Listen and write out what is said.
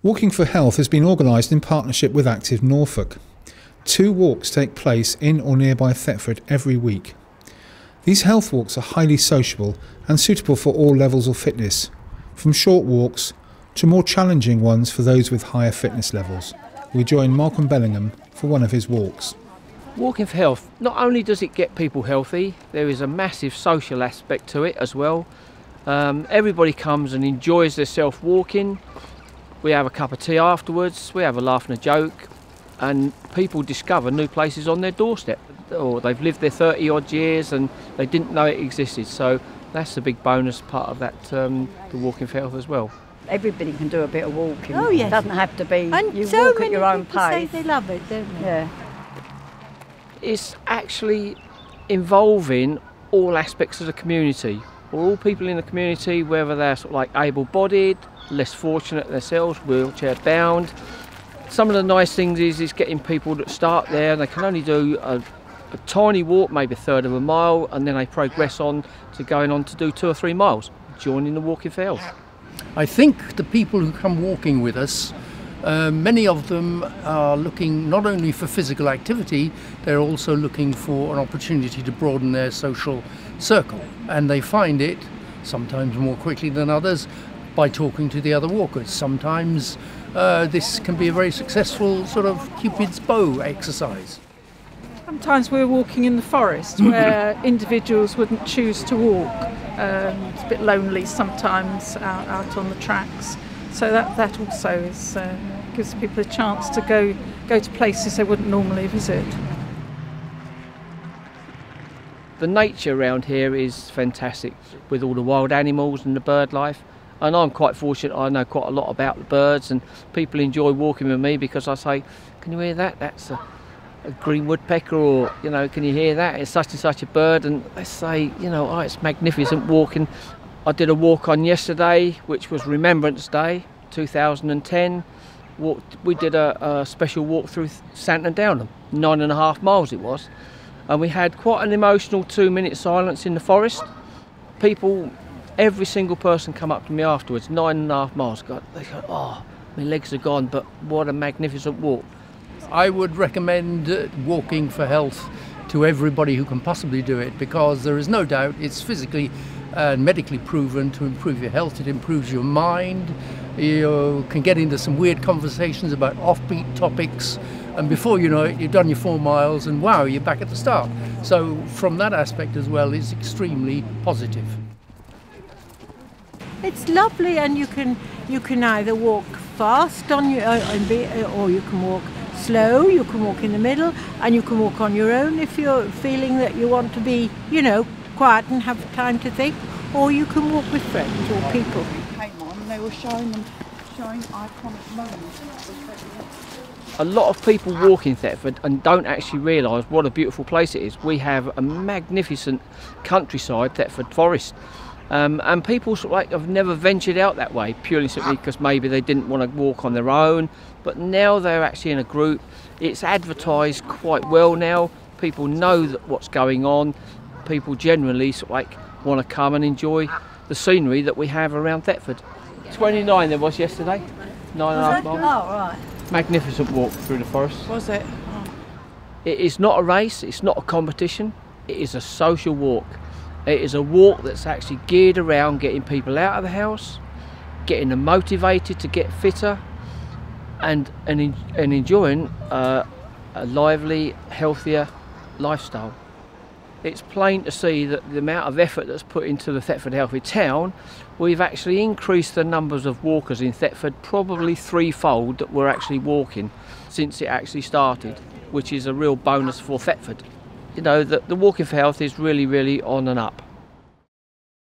Walking for Health has been organised in partnership with Active Norfolk. 2 walks take place in or nearby Thetford every week. These health walks are highly sociable and suitable for all levels of fitness, from short walks to more challenging ones for those with higher fitness levels. We join Malcolm Bellingham for one of his walks. Walking for Health, not only does it get people healthy, there is a massive social aspect to it as well. Everybody comes and enjoys themselves walking. We have a cup of tea afterwards, we have a laugh and a joke, and people discover new places on their doorstep, or they've lived there 30 odd years and they didn't know it existed. So that's the big bonus part of that, the Walking for Health as well. Everybody can do a bit of walking. Oh yes. It doesn't have to be, and you so walk at your own say pace. they love it, don't they? Yeah. It's actually involving all aspects of the community, or all people in the community, whether they're sort of like able-bodied, less fortunate themselves, wheelchair bound. Some of the nice things is getting people that start there and they can only do a tiny walk, maybe a third of a mile, and then they progress on to going on to do 2 or 3 miles, joining the Walking for Health. I think the people who come walking with us, many of them are looking not only for physical activity, they're also looking for an opportunity to broaden their social circle, and they find it sometimes more quickly than others by talking to the other walkers. Sometimes this can be a very successful sort of Cupid's bow exercise. Sometimes we're walking in the forest where individuals wouldn't choose to walk. It's a bit lonely sometimes out on the tracks. So that also is, gives people a chance to go to places they wouldn't normally visit. The nature around here is fantastic with all the wild animals and the bird life. And I'm quite fortunate, I know quite a lot about the birds, and people enjoy walking with me because I say, can you hear that? That's a green woodpecker, or, you know, can you hear that? It's such and such a bird. And they say, you know, oh, it's magnificent walking. I did a walk on yesterday, which was Remembrance Day, 2010. We did a special walk through Santon Downham, 9.5 miles it was. And we had quite an emotional 2-minute silence in the forest. People, every single person come up to me afterwards, 9.5 miles, they go, oh, my legs are gone, but what a magnificent walk. I would recommend Walking for Health to everybody who can possibly do it, because there is no doubt it's physically and medically proven to improve your health. It improves your mind. You can get into some weird conversations about offbeat topics, and before you know it, you've done your 4 miles and wow, you're back at the start. So from that aspect as well, it's extremely positive. It's lovely, and you can either walk fast on your or you can walk slow. You can walk in the middle, and you can walk on your own if you're feeling that you want to be, you know, quiet and have time to think. Or you can walk with friends or people. Came on, and they were showing iconic moments. A lot of people walk in Thetford and don't actually realise what a beautiful place it is. We have a magnificent countryside, Thetford Forest. And people sort of like have never ventured out that way, purely simply because maybe they didn't want to walk on their own. But now they're actually in a group. It's advertised quite well now. People know what's going on. People generally sort of like want to come and enjoy the scenery that we have around Thetford. 29 there was yesterday, 9.5 miles. Oh, right. Magnificent walk through the forest. Was it? Oh. It is not a race, it's not a competition, it is a social walk. It is a walk that's actually geared around getting people out of the house, getting them motivated to get fitter, and enjoying a lively, healthier lifestyle. It's plain to see that the amount of effort that's put into the Thetford Healthy Town, we've actually increased the numbers of walkers in Thetford probably 3-fold that we're actually walking since it actually started, which is a real bonus for Thetford. You know, the Walking for Health is really, really on and up.